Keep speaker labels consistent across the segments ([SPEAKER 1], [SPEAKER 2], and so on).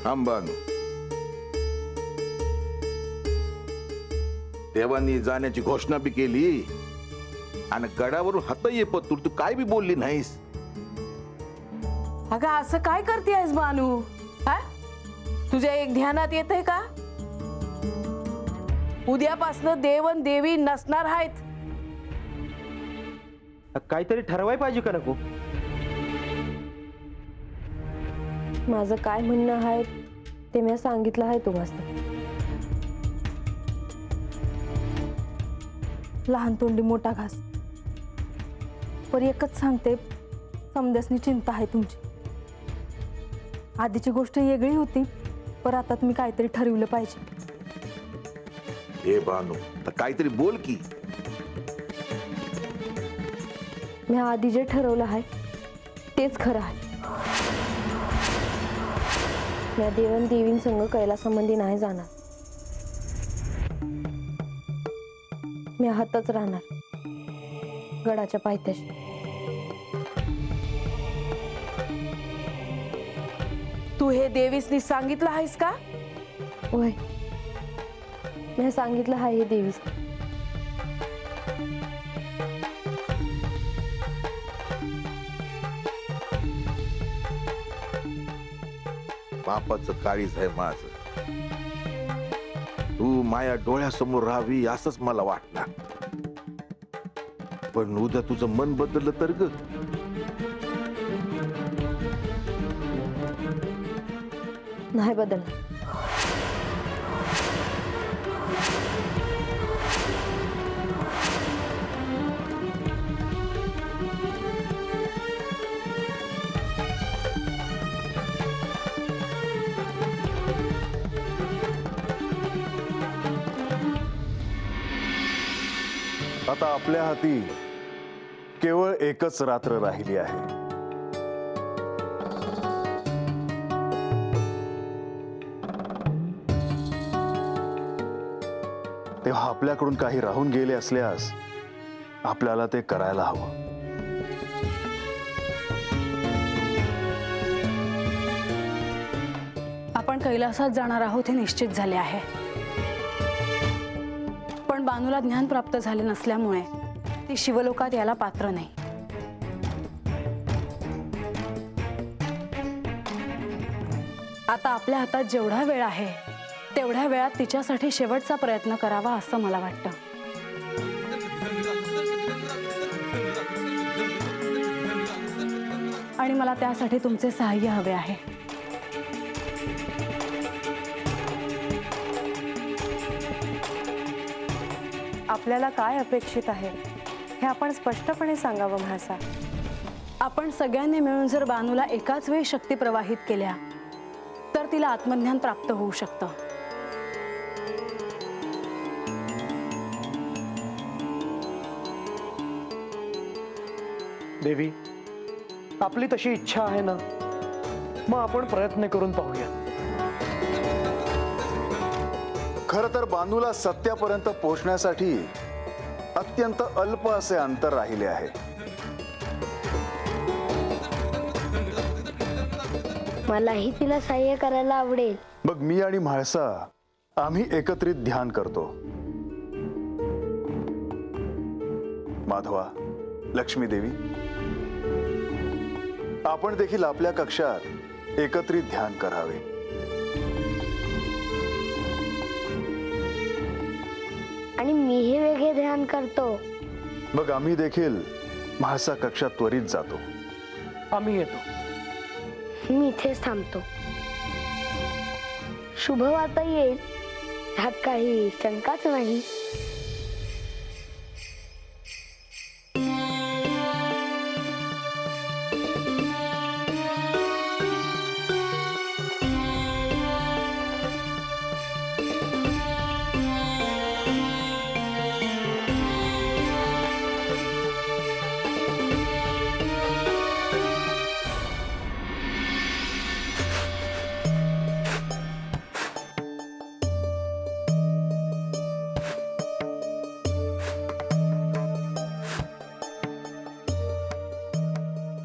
[SPEAKER 1] थांबानु, देवांनी जाण्याची घोषणा बी केली आणि गडावरून हात ये पत्तूर तू काय बी बोलली नाहीस.
[SPEAKER 2] अगं असं काय करतेस बानू? हा, तुझ्या एक ध्यानात येतंय का? उद्यापासनं देवन देवी नसणार आहेत.
[SPEAKER 3] काहीतरी ठरवाय पाहिजे का नको?
[SPEAKER 4] माझं काय म्हणणं आहे ते मी सांगितलं आहे तुम्हाला.
[SPEAKER 2] लहान तोंडी मोठा घास. पर एकच सांगते, समद्यासनी चिंता आहे तुमची. आधीची गोष्ट वेगळी होती, पर आता तुम्ही काहीतरी ठरवलं पाहिजे.
[SPEAKER 1] हे बानू, तर काहीतरी बोल की.
[SPEAKER 4] मी आधी जे ठरवलं आहे तेच खरं आहे. मी देवन देवींसंग कैलासामध्ये नाही जाणार. मी हातच राहणार गडाच्या पायथ्याशी.
[SPEAKER 2] तू हे देवीसनी सांगितलं आहेस का?
[SPEAKER 4] होय, मी सांगितलं आहे हे देवीस.
[SPEAKER 1] बापाचं काळीज आहे माझं. तू माया डोळ्यासमोर राहावी असंच मला वाटणार. पण उद्या तुझं मन बदललं तर ग?
[SPEAKER 4] नाही बदलणार.
[SPEAKER 5] आता आपल्या हाती केवळ एकच रात्र राहिली आहे. तेव्हा आपल्याकडून काही राहून गेले असल्यास आपल्याला ते करायला हवं.
[SPEAKER 6] आपण कैलासात जाणार आहोत हे निश्चित झाले आहे. पण बानूला ज्ञान प्राप्त झाले नसल्यामुळे ती शिवलोकात याला पात्र नाही. आता आपल्या हातात जेवढा वेळ आहे तेवढ्या वेळात तिच्यासाठी शेवटचा प्रयत्न करावा असं मला वाटतं. आणि मला त्यासाठी तुमचे सहाय्य हवे आहे.
[SPEAKER 4] आपल्याला काय अपेक्षित आहे हे आपण स्पष्टपणे सांगावं म्हासा.
[SPEAKER 6] आपण सगळ्यांनी मिळून जर बानूला एकाच वेळी शक्ती प्रवाहित केल्या तर तिला आत्मज्ञान प्राप्त होऊ शकतं.
[SPEAKER 3] देवी, आपली तशी इच्छा आहे ना, मग आपण प्रयत्न करून पाहूया.
[SPEAKER 5] खरं तर बानूला सत्यापर्यंत पोहोचण्यासाठी अत्यंत अल्प असे अंतर राहिले आहे.
[SPEAKER 7] मलाही तिला सहाय्य करायला आवडेल.
[SPEAKER 5] मग मी आणि म्हाळसा आम्ही एकत्रित ध्यान करतो. माधवा, लक्ष्मी देवी, आपण देखील आपल्या कक्षात एकत्रित ध्यान करावे.
[SPEAKER 7] आणि मीही वेगळे ध्यान करतो.
[SPEAKER 5] मग आम्ही देखील म्हाळसा कक्षात त्वरित जातो.
[SPEAKER 3] आम्ही येतो.
[SPEAKER 7] मी इथेच थांबतो. शुभवार्ता येईल ह्यात काही शंकाच नाही.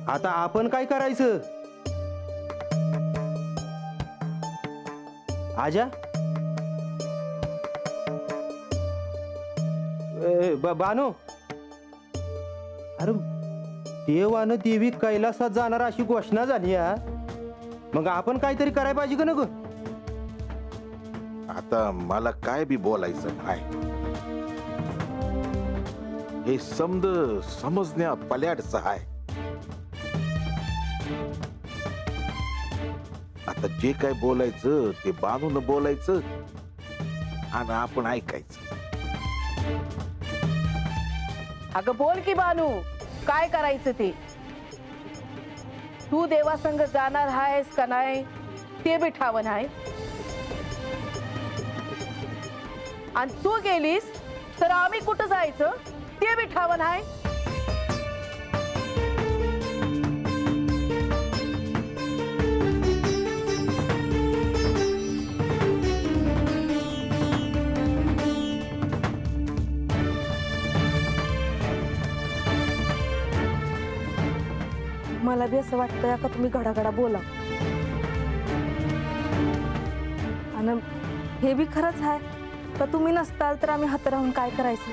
[SPEAKER 3] आता आपण काय करायचं?
[SPEAKER 8] आजा बानू, अरे देव आणि देवी कैलासात जाणार अशी घोषणा झाली आहे. मग आपण काहीतरी करायला पाहिजे का नको?
[SPEAKER 1] आता मला काय बी बोलायचं नाही. हे समजण्या पल्याडचं आहे. आता जे काय बोलायचं ते बांधून बोलायचं आणि आपण ऐकायचं.
[SPEAKER 9] अगं बोल की बानू, काय करायचं ते? तू देवासंग जाणार आहेस का नाही ते बी ठावं आहे. आणि तू गेलीस तर आम्ही कुठं जायचं ते बी ठावं आहे.
[SPEAKER 2] मला बी असं वाटतंय का तुम्ही घडाघडा बोला. आणि हे बी खरंच आहे का तुम्ही नसताल तर आम्ही हात राहून काय करायचं?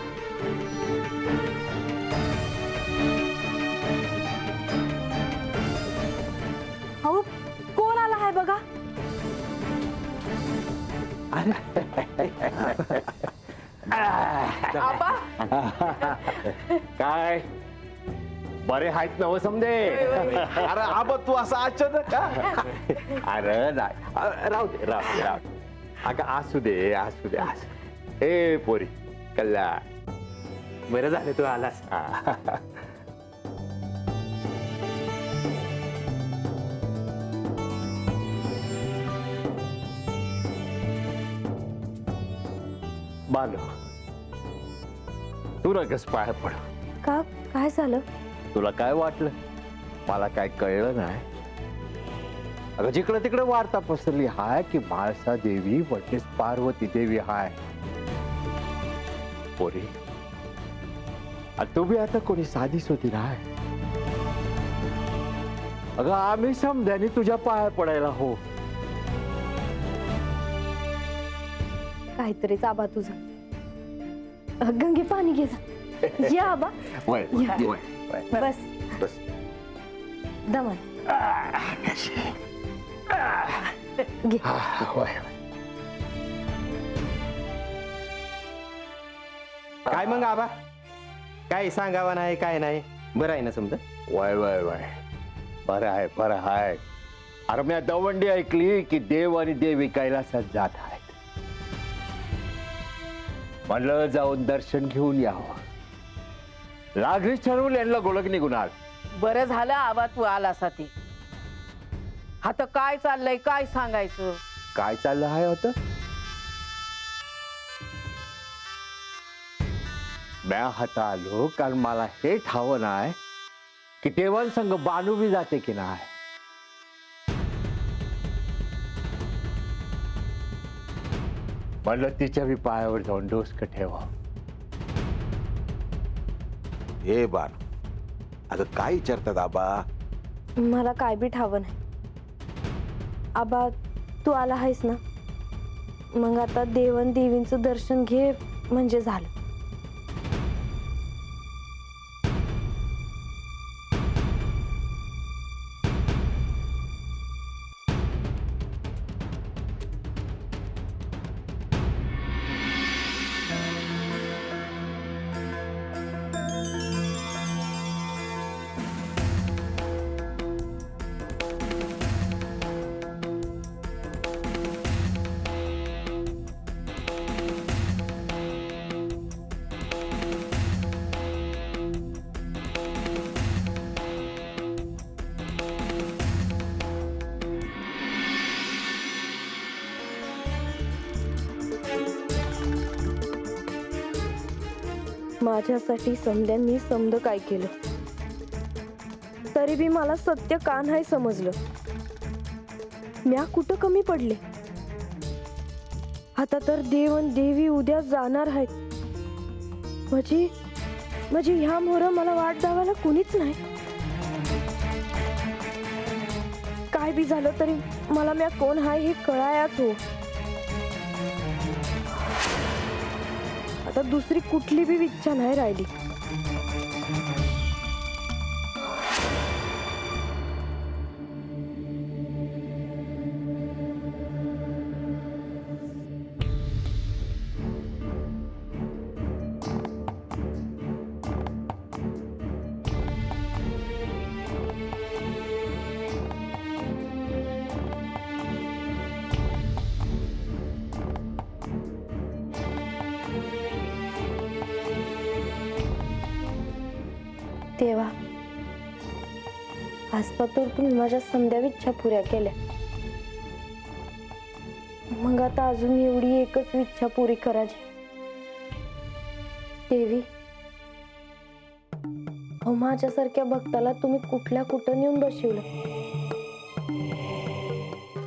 [SPEAKER 2] अहो कोण आला आहे बघा.
[SPEAKER 9] आबा
[SPEAKER 10] काय बरे आहेत नव समजे.
[SPEAKER 1] अरे आबा तू असं अचानक का?
[SPEAKER 10] अरे नाही, राहू दे राहू दे राहू दे. अगं असू दे असू दे असू. ए पोरी कल्याण,
[SPEAKER 8] बरं झालं तू आलास.
[SPEAKER 10] बालो तू नकस पाय पड.
[SPEAKER 2] का काय झालं?
[SPEAKER 10] तुला काय वाटलं मला काय कळलं नाही? अगं जिकडे तिकडे वार्ता पसरली हाय की म्हाळसा देवी म्हणजेच पार्वती देवी हाय. पोरी तू बी आता कोणी साधी सोती राय. अगं आम्ही समध्यानी तुझ्या पाया पडायला हो.
[SPEAKER 2] काहीतरीच आबा तुझा. गंगे पाणी घे जा. या आबा.
[SPEAKER 10] वय
[SPEAKER 2] या. बस
[SPEAKER 1] बस.
[SPEAKER 2] दमन घे.
[SPEAKER 8] काय मग आबा, काय सांगावं नाही काय नाही? बरं आहे ना समजा?
[SPEAKER 10] वय वय वय बरं आहे बरं आहे. अरे मी दवंडी ऐकली की देव आणि देवी कैलासात जात आहेत. म्हणलं जाऊन दर्शन घेऊन यावं. लागलीच ठरवून यांना गोळख निघून आल.
[SPEAKER 9] बरं झालं आबा तू आलास. ती आता काय चाललंय काय सांगायचं?
[SPEAKER 10] काय चाललं आहे होतं? म्या हाता आलो कारण मला हे ठावं नाही की देवांसंग बानू बी जाते की नाही. म्हणलं तिच्या बी पायावर जाऊन डोसकं ठेवा.
[SPEAKER 1] हे बाण, अगं काय विचारतात आबा?
[SPEAKER 2] मला काय बी ठावं नाही. आबा तू आला आहेस ना, मग आता देवन देवींचं दर्शन घे म्हणजे झालं. माझ्यासाठी समद्यांनी समद काय केलं तरी बी मला सत्य का नाही समजलं. म्या कुठं कमी पडले? आता तर देव आणि देवी उद्या जाणार आहेत. म्हणजे ह्या मोर मला वाट दावायला कुणीच नाही. काय बी झालं तरी मला म्या कोण हाय हे कळायाच हो. आता दुसरी कुठली बी इच्छा नाही राहिली. देवा, आजपासून तुम्ही माझ्या समद्या इच्छा पुऱ्या केल्या. मग आता अजून एवढी एकच इच्छा पुरी करायची. देवी, अहो माझ्यासारख्या भक्ताला तुम्ही कुठल्या कुठं नेऊन बसवलं.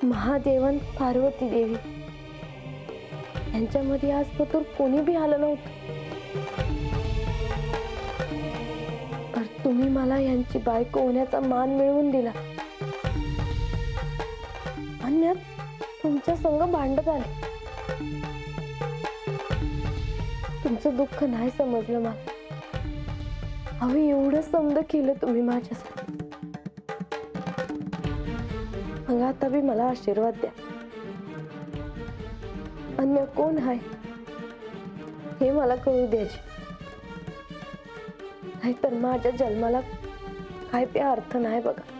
[SPEAKER 2] महादेवन पार्वती देवी यांच्यामध्ये आजपासून कोणी बी आलं नव्हतं. तुम्ही मला यांची बायको होण्याचा मान मिळवून दिला आणि मी तुमच्या संग भांडत आले. तुमचं दुःख नाही समजलं मला. अहो एवढं समज केलं तुम्ही माझ्यासाठी. मग आता बी मला आशीर्वाद द्या. आणि मी कोण आहे हे मला कळू द्यायचे. नाहीतर माझ्या जन्माला काय बी अर्थ नाही बघा.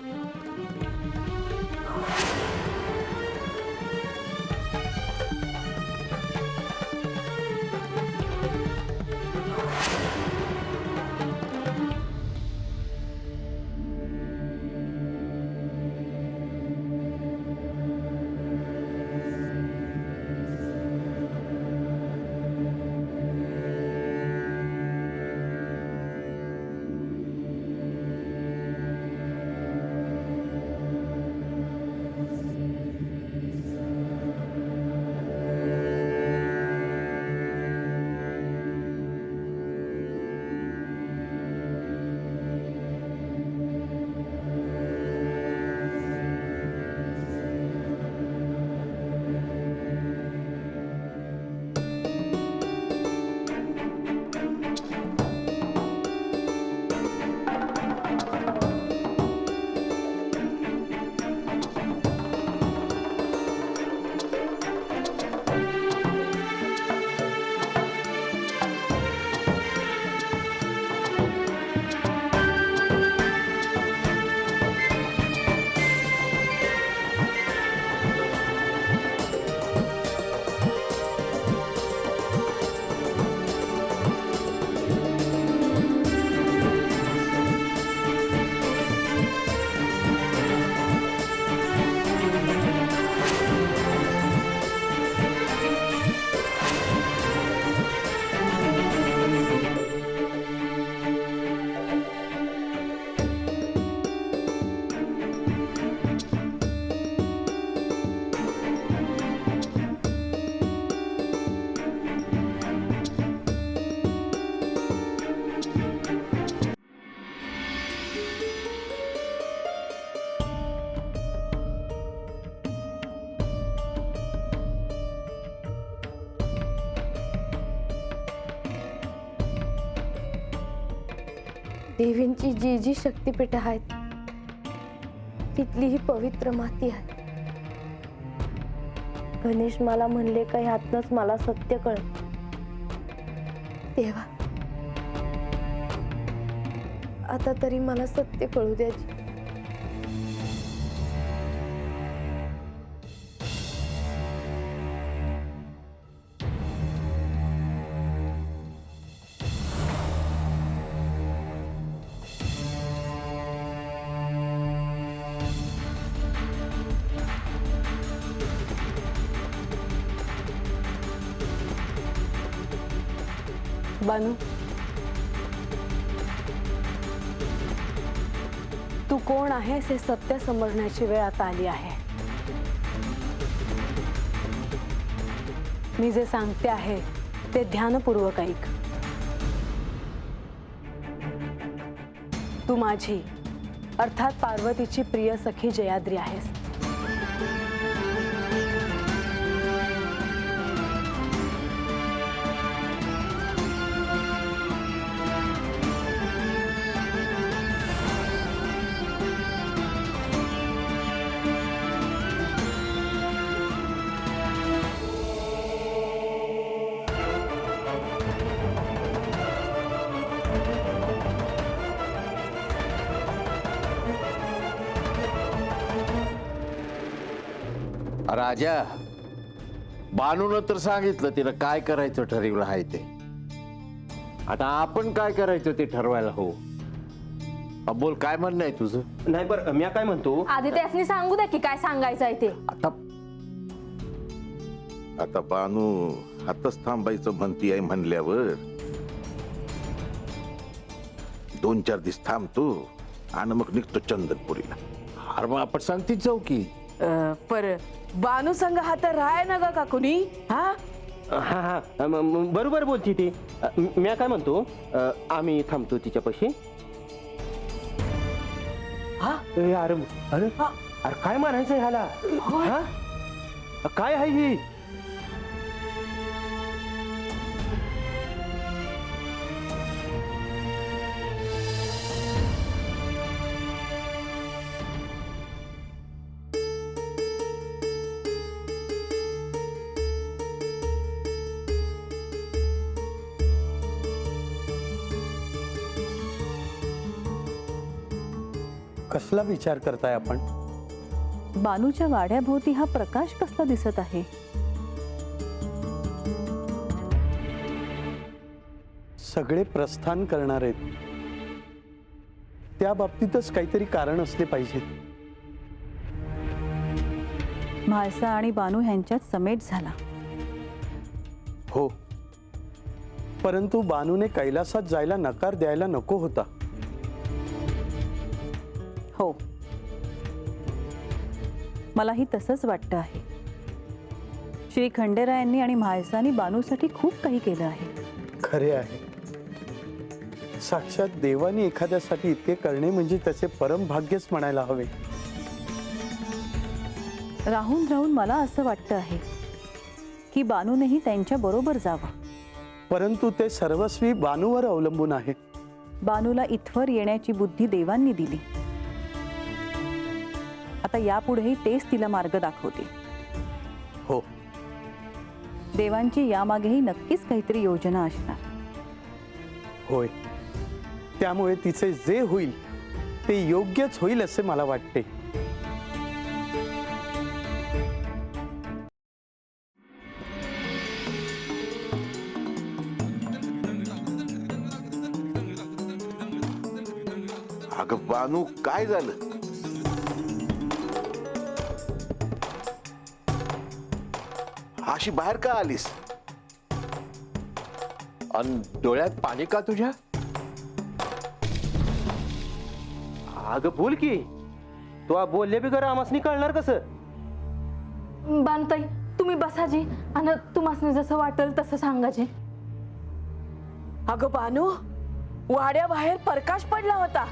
[SPEAKER 2] देवींची जी जी शक्तिपीठे आहेत तिथली ही पवित्र माती आहे. गणेश मला म्हणले का ह्यातनच मला सत्य कळत. देवा, आता तरी मला सत्य कळू द्यायचे.
[SPEAKER 6] बानू, तू कोण आहेस हे सत्य समजण्याची वेळ आता आली आहे. मी जे सांगते आहे ते ध्यानपूर्वक ऐक. तू माझी अर्थात पार्वतीची प्रिय सखी जयाद्री आहेस.
[SPEAKER 10] राजा, बानून तर सांगितलं तिला काय करायचं ठरवलं आहे ते. आता आपण काय करायचं ते ठरवायला हो. बोल, काय म्हणणं आहे तुझं?
[SPEAKER 8] नाही बरं, मी काय म्हणतो,
[SPEAKER 2] आधी त्यासनी सांगू द्या की काय सांगायचं आहे ते.
[SPEAKER 1] आता बानू हातच थांबायचं म्हणती आहे म्हणल्यावर 2-4 दिवस थांबतो आणि मग निघतो चंदनपुरीला.
[SPEAKER 10] अरे मग आपण सांगतीच जाऊ की.
[SPEAKER 9] पर बानू संग हात राहाय ना ग का कुणी? हा
[SPEAKER 8] हा हा बरोबर बोलती ती. मी काय म्हणतो, आम्ही थांबतो तिच्यापाशी.
[SPEAKER 9] हा?
[SPEAKER 8] अरे अरे अरे अरे काय म्हणायचं ह्याला? हा? काय आहे ही?
[SPEAKER 3] कसला विचार करताय आपण?
[SPEAKER 6] बानूच्या वाड्याभोवती हा प्रकाश कसला दिसत आहे?
[SPEAKER 3] सगळे प्रस्थान करणार आहेत, त्या बाबतीतच काहीतरी कारण असले पाहिजे.
[SPEAKER 6] म्हाळसा आणि बानू ह्यांच्यात समेट झाला.
[SPEAKER 3] हो, परंतु बानूने कैलासात जायला नकार द्यायला नको होता.
[SPEAKER 6] हो, मलाही तसंच वाटतं आहे. श्री खंडेरायांनी आणि म्हाळसानी बानूसाठी खूप काही केलं आहे.
[SPEAKER 3] खरे आहे, साक्षात देवाने एखाद्यासाठी इतके करणे म्हणजे त्याचे परम भाग्यच म्हणायला हवे.
[SPEAKER 6] राहून राहून मला असं वाटतं आहे की बानूनेही त्यांच्या बरोबर जावं.
[SPEAKER 3] परंतु ते सर्वस्वी बानूवर अवलंबून आहे.
[SPEAKER 6] बानूला इथवर येण्याची बुद्धी देवांनी दिली. आता यापुढेही तेच तिला मार्ग दाखवते.
[SPEAKER 3] हो,
[SPEAKER 6] देवांची यामागेही नक्कीच काहीतरी योजना असणार.
[SPEAKER 3] होय, त्यामुळे तिचे जे होईल ते योग्यच होईल असे मला वाटते.
[SPEAKER 1] अगं बानू, काय झालं? अशी बाहेर का आलीस?
[SPEAKER 10] अन डोळ्यात पाणी का तुझ्या?
[SPEAKER 8] अगं बोल की, तू बोलले बिगर आमासनी कळणार कसं?
[SPEAKER 2] बानताई, तुम्ही बसाजी आणि तुम्हाला जसं वाटेल तसं सांगाजी.
[SPEAKER 9] अगं बानू, वाड्याबाहेर प्रकाश पडला होता.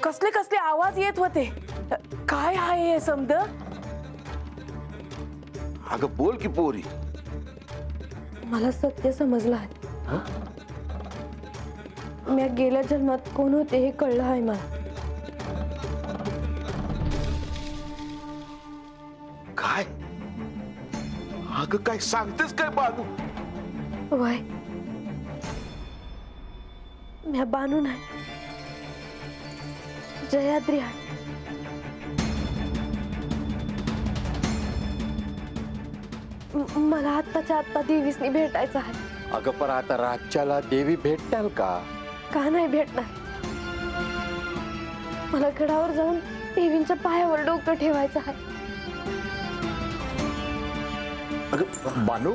[SPEAKER 9] कसले कसले आवाज येत होते. काय आहे हे समज?
[SPEAKER 1] अगं बोल की पोरी.
[SPEAKER 2] मला सत्य समजलं आहे. मी गेल्या जन्मात कोण होते हे कळलं आहे मला.
[SPEAKER 1] काय? अगं काय सांगतेस काय बानू?
[SPEAKER 2] वय मी बानू नाही, जयाद्री आहे. मला आत्ताच्या आत्ता देवीसनी भेटायचं आहे.
[SPEAKER 10] अगं पण आता रातच्याला देवी भेटताल का?
[SPEAKER 2] का नाही भेटणार? मला गडावर जाऊन देवींच्या पायावर डोकं ठेवायचं आहे.
[SPEAKER 10] अगं बानू,